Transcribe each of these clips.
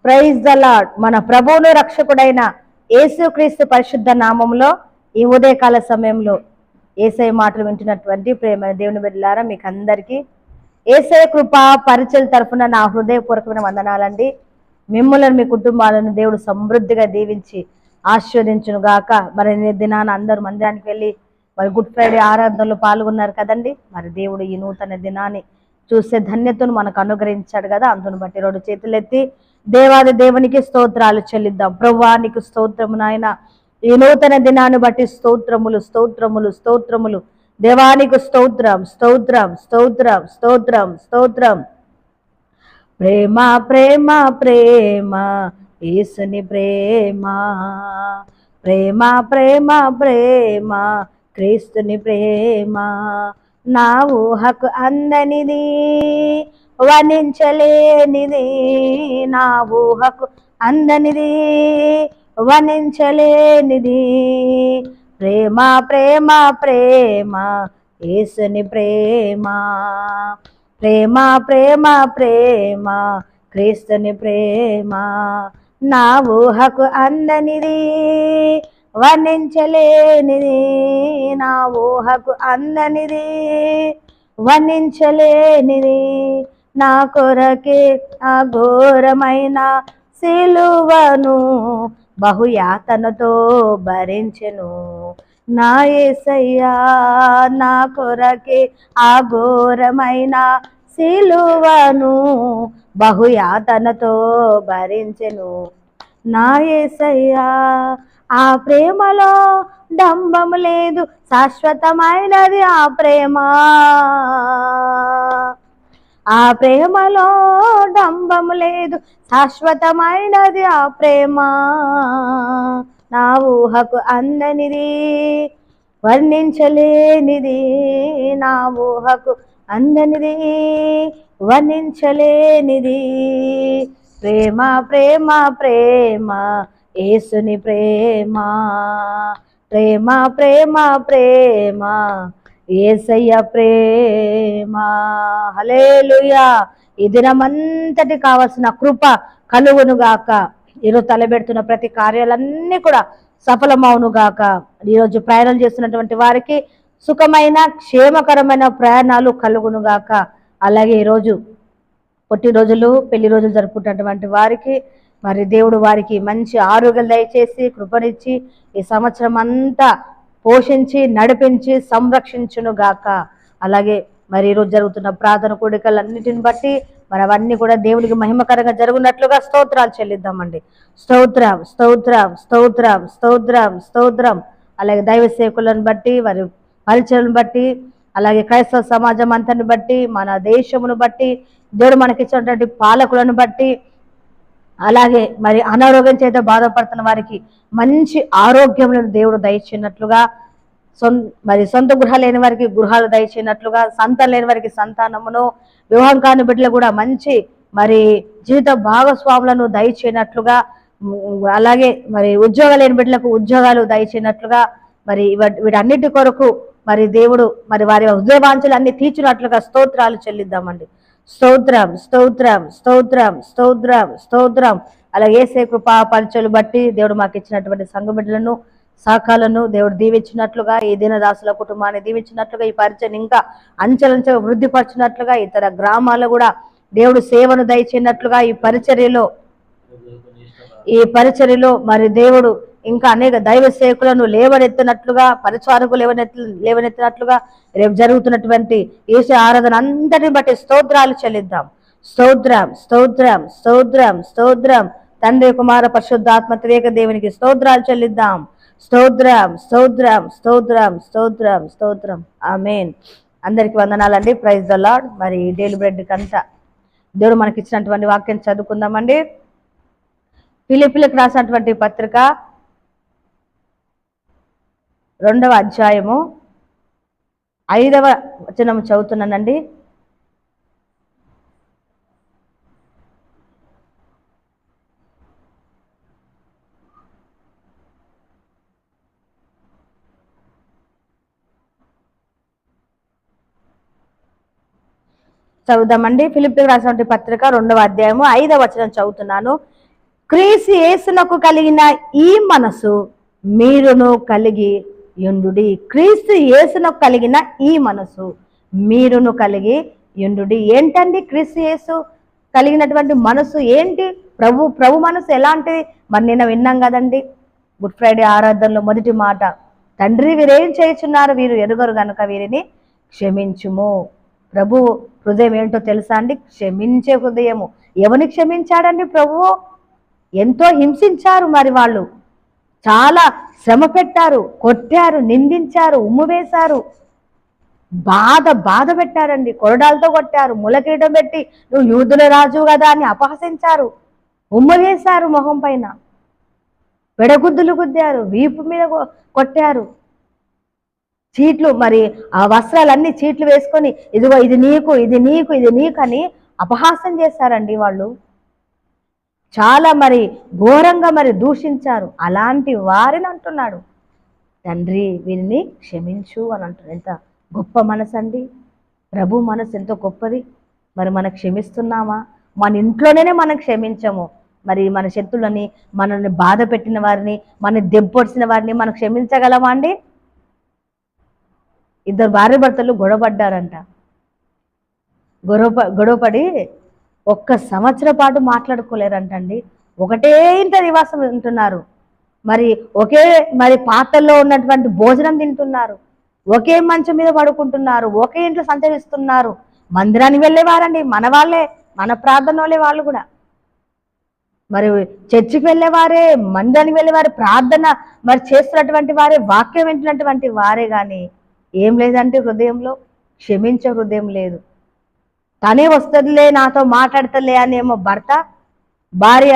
Praise the lord. మన ప్రభువును రక్షకుడైన యేసుక్రీస్తు పరిశుద్ధ నామంలో ఈ ఉదయకాల సమయంలో యేసయ్య మాటలు వింటున్నటువంటి ప్రేమ దేవుని బిడ్డలారా, మీకు అందరికీ యేసయ్య కృపా పరిచయం తరఫున నా హృదయపూర్వకమైన వందనాలండి. మిమ్మల్ని మీ కుటుంబాలను దేవుడు సమృద్ధిగా దీవించి ఆశీర్వదించును గాక. మరి దినాన అందరూ మందిరానికి వెళ్ళి మరి గుడ్ ఫ్రైడే ఆరాధనలో పాల్గొన్నారు కదండి. మరి దేవుడు ఈ నూతన దినాన్ని చూసే ధన్యతను మనకు అనుగ్రహించాడు కదా. అందును బట్టి రెండు చేతులెత్తి దేవాది దేవునికి స్తోత్రాలు చెల్లిద్దాం. ప్రభువానికి స్తోత్రము నాయన. ఈ నూతన దినాన్ని బట్టి స్తోత్రములు స్తోత్రములు స్తోత్రములు. దేవానికి స్తోత్రం స్తోత్రం స్తోత్రం స్తోత్రం స్తోత్రం. ప్రేమ ప్రేమ ప్రేమ యేసుని ప్రేమ, ప్రేమ ప్రేమ ప్రేమ క్రీస్తుని ప్రేమ. నా ఊహకు అందనిది వర్ణించలేనిది, నా ఊహకు అందనిది వర్ణించలేనిది. ప్రేమ ప్రేమ ప్రేమ యేసుని ప్రేమ, ప్రేమ ప్రేమ ప్రేమ క్రీస్తుని ప్రేమ. నా ఊహకు అందనిది వర్ణించలేనిది, నా ఊహకు అందనిది వర్ణించలేనిది. నా కొరకే అఘోరమైన సిలువను బహుయాతనతో భరించెను నా యేసయ్యా. నా కొరకే అఘోరమైన సిలువను బహుయాతనతో భరించెను నా యేసయ్యా. ఆ ప్రేమలో డంబము లేదు, శాశ్వతమైనది ఆ ప్రేమ. ఆ ప్రేమలో డంబము లేదు, శాశ్వతమైనది ఆ ప్రేమ. నా ఊహకు అందనిది వర్ణించలేనిది, నా ఊహకు అందనిది వర్ణించలేనిది. ప్రేమ ప్రేమ ప్రేమ యేసుని ప్రేమ, ప్రేమ ప్రేమ ప్రేమ యేసయ్య ప్రేమ. హల్లెలూయా. ఈ దినమంతటి కావాల్సిన కృప కలుగునుగాక. ఈరోజు తలబెడుతున్న ప్రతి కార్యాలన్నీ కూడా సఫలమవునుగాక. ఈరోజు ప్రయాణాలు చేస్తున్నటువంటి వారికి సుఖమైన క్షేమకరమైన ప్రయాణాలు కలుగునుగాక. అలాగే ఈరోజు పుట్టినరోజులు పెళ్లి రోజులు జరుపుకుంటున్నటువంటి వారికి మరి దేవుడు వారికి మంచి ఆరోగ్యం దయచేసి కృపనిచ్చి ఈ సంవత్సరం అంతా పోషించి నడిపించి సంరక్షించునుగాక. అలాగే మరి ఈరోజు జరుగుతున్న ప్రార్థన కూడికలన్నిటిని బట్టి మరి అవన్నీ కూడా దేవునికి మహిమకరంగా జరుగునట్లుగా స్తోత్రాలు చెల్లిద్దామండి. స్తోత్రం స్తోత్రం స్తోత్రం స్తోత్రం స్తోత్రం. అలాగే దైవ సేవకులను బట్టి వారి పరిచయలను బట్టి అలాగే క్రైస్తవ సమాజం అంతని బట్టి మన దేశమును బట్టి దేవుడు మనకిచ్చినటువంటి పాలకులను బట్టి అలాగే మరి అనారోగ్యం చేత బాధపడుతున్న వారికి మంచి ఆరోగ్యములను దేవుడు దయచేయనట్లుగా, మరి సొంత గృహాలు లేని వారికి గృహాలు దయచేయనట్లుగా, సంతానం లేని వారికి సంతానమును, వివాహం కాని బిడ్డలు కూడా మంచి మరి జీవిత భాగస్వాములను దయచేయనట్లుగా, అలాగే మరి ఉద్యోగాలు లేని బిడ్డలకు ఉద్యోగాలు దయచేయనట్లుగా, మరి వీటన్నిటి కొరకు మరి దేవుడు మరి వారి హృదయవాంఛలు అన్ని తీర్చినట్లుగా స్తోత్రాలు చెల్లిద్దామండి. స్తోత్రం స్తోత్రం స్తోత్రం స్తోత్రం స్తోత్రం. అలాగే యేసయ్య కృపా పరిచయలు బట్టి దేవుడు మాకు ఇచ్చినటువంటి సంఘ బిడ్డలను శాఖలను దేవుడు దీవించినట్లుగా, ఈ దీనదాసుల కుటుంబాన్ని దీవించినట్లుగా, ఈ పరిచయం ఇంకా అంచెలంచెలుగా వృద్ధిపరిచినట్లుగా, ఇతర గ్రామాల్లో కూడా దేవుడు సేవను దయచేయనట్లుగా, ఈ పరిచర్యలో మరి దేవుడు ఇంకా అనేక దైవ సేవకులను లేవనెత్తినట్లుగా, పరిచారకులు లేవనెత్తినట్లుగా రేపు జరుగుతున్నటువంటి యేసు ఆరాధన అంతటిని బట్టి స్తోత్రాలు చెల్లిద్దాం. స్తోత్రం స్తోత్రం స్తోత్రం స్తోత్రం. తండ్రి కుమార పరిశుద్ధాత్మ త్రియేక దేవునికి స్తోత్రాలు చెల్లిద్దాం. స్తోత్రం స్తోత్రం స్తోత్రం స్తోత్రం స్తోత్రం. ఆమేన్. అందరికి వందనాలండి. Praise the Lord. మరి డైలీ బ్రెడ్ కంతా దేవుడు మనకి ఇచ్చినటువంటి వాక్యం చదువుకుందామండి. ఫిలిప్పీలకు రాసినటువంటి పత్రిక 2వ అధ్యాయము 5వ వచనం చదువుతున్నానండి. చదువుదామండి. ఫిలిప్పీలకు రాసినటువంటి పత్రిక 2వ అధ్యాయము 5వ వచనం చదువుతున్నాను. క్రీస్తు యేసునకు కలిగిన ఈ మనసు మీరును కలిగి యుండుడి. క్రీస్తు యేసునకు కలిగిన ఈ మనసు మీరును కలిగి యుండుడి. ఏంటండి క్రీస్తు యేసు కలిగినటువంటి మనసు ఏంటి? ప్రభు మనసు ఎలాంటిది? మరి నిన్న విన్నాం కదండి గుడ్ ఫ్రైడే ఆరాధనలో మొదటి మాట, తండ్రి వీరేం చేయుచున్నారు, వీరు ఎరుగరు గనుక వీరిని క్షమించుము. ప్రభు హృదయం ఏంటో తెలుసా అండి? క్షమించే హృదయము. ఎవరిని క్షమించాడండి ప్రభువు? ఎంతో హింసించారు, మరి వాళ్ళు చాలా శ్రమ పెట్టారు, కొట్టారు, నిందించారు, ఉమ్ము వేశారు, బాధ పెట్టారండి. కొరడాలతో కొట్టారు, ములకీటం పెట్టి నువ్వు యూదుల రాజు కదా అని అపహసించారు, ఉమ్ము వేశారు, మొహం పైన పెడగుద్దులు గుద్దారు, వీపు మీద కొట్టారు, చీట్లు, మరి ఆ వస్త్రాలన్నీ చీట్లు వేసుకొని ఇదిగో ఇది నీకు, ఇది నీకు, ఇది నీకు అని అపహాసం చేశారండి వాళ్ళు. చాలా మరి ఘోరంగా మరి దూషించారు. అలాంటి వారిని అంటున్నాడు తండ్రి వీరిని క్షమించు అని అంటున్నాడు. ఎంత గొప్ప మనసు అండి! ప్రభు మనసు ఎంతో గొప్పది. మరి మనం క్షమిస్తున్నామా? మన ఇంట్లోనే మనం క్షమించము, మరి మన శత్రులని, మనల్ని బాధ పెట్టిన వారిని, మన దెబ్బొడిసిన వారిని మనం క్షమించగలమా అండి? ఇద్దరు భార్య భర్తలు గొడవపడ్డారంట. గొడవపడి 1 సంవత్సరం పాటు మాట్లాడుకోలేరంటండి. ఒకటే ఇంట నివాసం ఉంటున్నారు, మరి పాత్రలో ఉన్నటువంటి భోజనం తింటున్నారు, ఒకే మంచం మీద పడుకుంటున్నారు, ఒకే ఇంట్లో సంచరిస్తున్నారు. మందిరానికి వెళ్ళేవారండి, మన వాళ్ళే, మన ప్రార్థనలే వాళ్ళు కూడా. మరి చర్చికి వెళ్ళేవారే, మందిరానికి వెళ్ళేవారే, ప్రార్థన మరి చేస్తున్నటువంటి వారే, వాక్యం వింటున్నటువంటి వారే, కానీ ఏం లేదంటే హృదయంలో క్షమించే హృదయం లేదు. తనే వస్తుందిలే, నాతో మాట్లాడతలే అనేమో భర్త, భార్య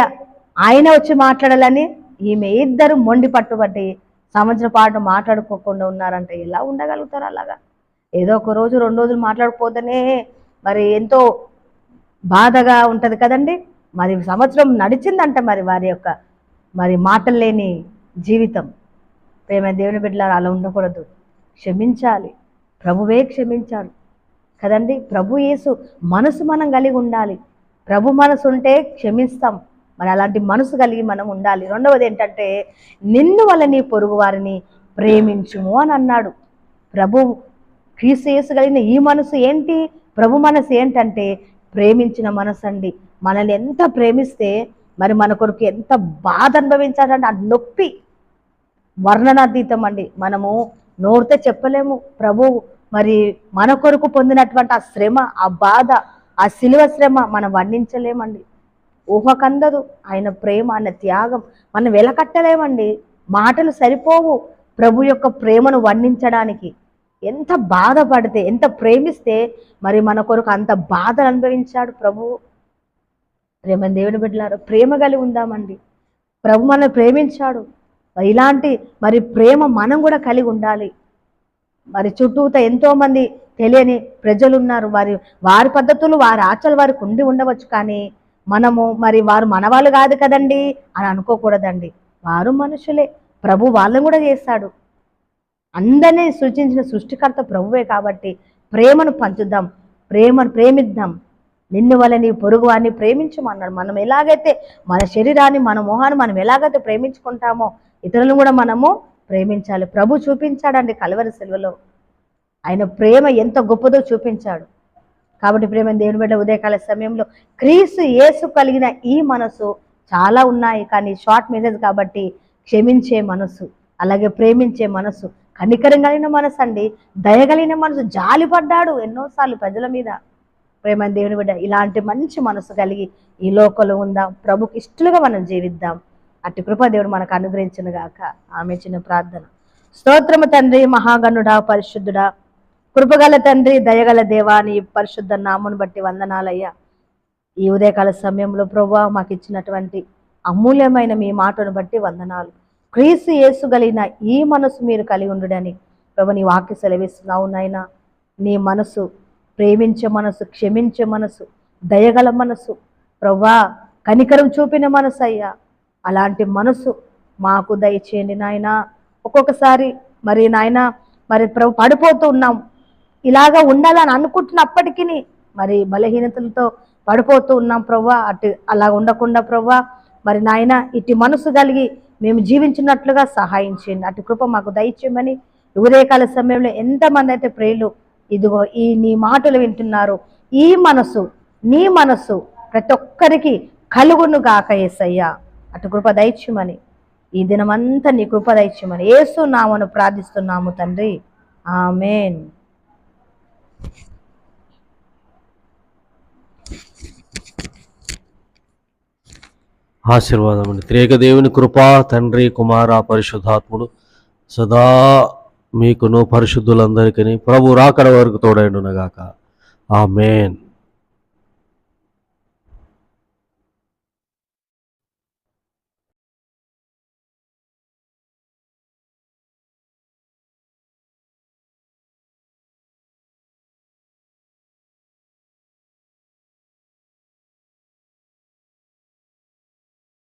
ఆయన వచ్చి మాట్లాడాలని ఈమె, ఇద్దరు మొండి పట్టుబట్టి సంవత్సరం పాటు మాట్లాడుకోకుండా ఉన్నారంట. ఎలా ఉండగలుగుతారు అలాగా? ఏదో ఒక రోజు 2 రోజులు మాట్లాడకపోతేనే మరి ఎంతో బాధగా ఉంటుంది కదండి. మరి సంవత్సరం నడిచిందంట మరి వారి యొక్క మరి మాటలు లేని జీవితం. ప్రేమ దేవుని బిడ్డలారా, అలా ఉండకూడదు, క్షమించాలి. ప్రభువే క్షమించాలి కదండి. ప్రభు యేసు మనసు మనం కలిగి ఉండాలి. ప్రభు మనసు ఉంటే క్షమిస్తాం. మరి అలాంటి మనసు కలిగి మనం ఉండాలి. రెండవది ఏంటంటే, నిన్ను వల్ల నీ పొరుగు వారిని ప్రేమించుము అని అన్నాడు ప్రభు. క్రీస్తు యేసు కలిగిన ఈ మనసు ఏంటి? ప్రభు మనసు ఏంటంటే ప్రేమించిన మనసు అండి. మనల్ని ఎంత ప్రేమిస్తే మరి మన కొరకు ఎంత బాధ అనుభవించాలంటే ఆ నొప్పి వర్ణనాతీతం అండి. మనము నోడితే చెప్పలేము. ప్రభు మరి మన కొరకు పొందినటువంటి ఆ శ్రమ, ఆ బాధ, ఆ శిలువ శ్రమ మనం వర్ణించలేమండి. ఊహకందదు ఆయన ప్రేమ, ఆయన త్యాగం మనం వెలకట్టలేమండి. మాటలు సరిపోవు ప్రభు యొక్క ప్రేమను వర్ణించడానికి. ఎంత బాధపడితే, ఎంత ప్రేమిస్తే మరి మన కొరకు అంత బాధను అనుభవించాడు ప్రభువు. ప్రేమ దేవుని బిడ్డలారా, ప్రేమ కలిగి ఉందామండి. ప్రభు మనం ప్రేమించాడు. ఇలాంటి మరి ప్రేమ మనం కూడా కలిగి ఉండాలి. మరి చుట్టూత ఎంతోమంది తెలియని ప్రజలు ఉన్నారు. వారి పద్ధతులు, వారి ఆచలు వారికి ఉండి ఉండవచ్చు, కానీ మనము మరి వారు మనవాళ్ళు కాదు కదండి అని అనుకోకూడదండి. వారు మనుషులే, ప్రభు వాళ్ళని కూడా చేస్తాడు. అందరినీ సృష్టించిన సృష్టికర్త ప్రభువే. కాబట్టి ప్రేమను పంచుద్దాం, ప్రేమను ప్రేమిద్దాం. నిన్ను వల్ల నీ పొరుగు వారిని ప్రేమించమన్నాడు. మనం ఎలాగైతే మన శరీరాన్ని, మన మొహాన్ని మనం ఎలాగైతే ప్రేమించుకుంటామో ఇతరులను కూడా మనము ప్రేమించాలి. ప్రభు చూపించాడండి కల్వరి సిలువలో, ఆయన ప్రేమ ఎంత గొప్పదో చూపించాడు. కాబట్టి ప్రేమ దేవుని బిడ్డ, ఉదయకాల సమయంలో క్రీస్తు యేసు కలిగిన ఈ మనసు చాలా ఉన్నాయి, కానీ షార్ట్ మెసేజ్ కాబట్టి క్షమించే మనసు, అలాగే ప్రేమించే మనసు, కనికరం కలిగిన మనసు అండి, దయగలిగిన మనసు, జాలిపడ్డాడు ఎన్నోసార్లు ప్రజల మీద. ప్రేమ దేవుని బిడ్డ, ఇలాంటి మంచి మనసు కలిగి ఈ లోకంలో ఉందాం, ప్రభుకి ఇష్టలుగా మనం జీవిద్దాం. అట్టి కృపాదేవుడు మనకు అనుగ్రహించును గాక. ఆమె చిన్న ప్రార్థన. స్తోత్రము తండ్రి, మహాగణుడా, పరిశుద్ధుడా, కృపగల తండ్రి, దయగల దేవా, నీ పరిశుద్ధ నామమును బట్టి వందనాలయ్యా. ఈ ఉదయకాల సమయంలో ప్రభువా మాకు ఇచ్చినటువంటి అమూల్యమైన మీ మాటను బట్టి వందనాలు. క్రీస్తు యేసు కలిగిన ఈ మనసు మీరు కలిగి ఉండుడని ప్రభు నీ వాక్య సెలవిస్తున్నావు నాయనా. నీ మనసు ప్రేమించే మనసు, క్షమించే మనసు, దయగల మనసు, ప్రభువా కనికరం చూపిన మనసు అయ్యా, అలాంటి మనసు మాకు దయచేయండి నాయనా. ఒక్కొక్కసారి మరి నాయన మరి ప్రభు పడిపోతూ ఉన్నాం, ఇలాగా ఉండాలని అనుకుంటున్నప్పటికీ మరి బలహీనతలతో పడిపోతూ ఉన్నాం ప్రభువా. అలా ఉండకుండా ప్రభువా మరి నాయన ఇటు మనసు కలిగి మేము జీవించినట్లుగా సహాయం చేయండి. అటు కృప మాకు దయచేయమని ఉదయకాల సమయంలో ఎంతమంది అయితే ప్రియులు ఇదిగో ఈ నీ మాటలు వింటున్నారు, ఈ మనసు నీ మనసు ప్రతి ఒక్కరికి కలుగును గాక యేసయ్యా. అటు కృప దయచేయమని ఈ దినమంతా నీ కృప దయచేయమని యేసు నామమున ప్రార్థిస్తున్నాము తండ్రి, ఆమేన్. ఆశీర్వాదం అండి. త్రియేక దేవుని కృప, తండ్రి, కుమార, పరిశుద్ధాత్ముడు సదా మీకును పరిశుద్ధులందరికీ ప్రభు రాకడ వరకు తోడైండునగాక. ఆమేన్.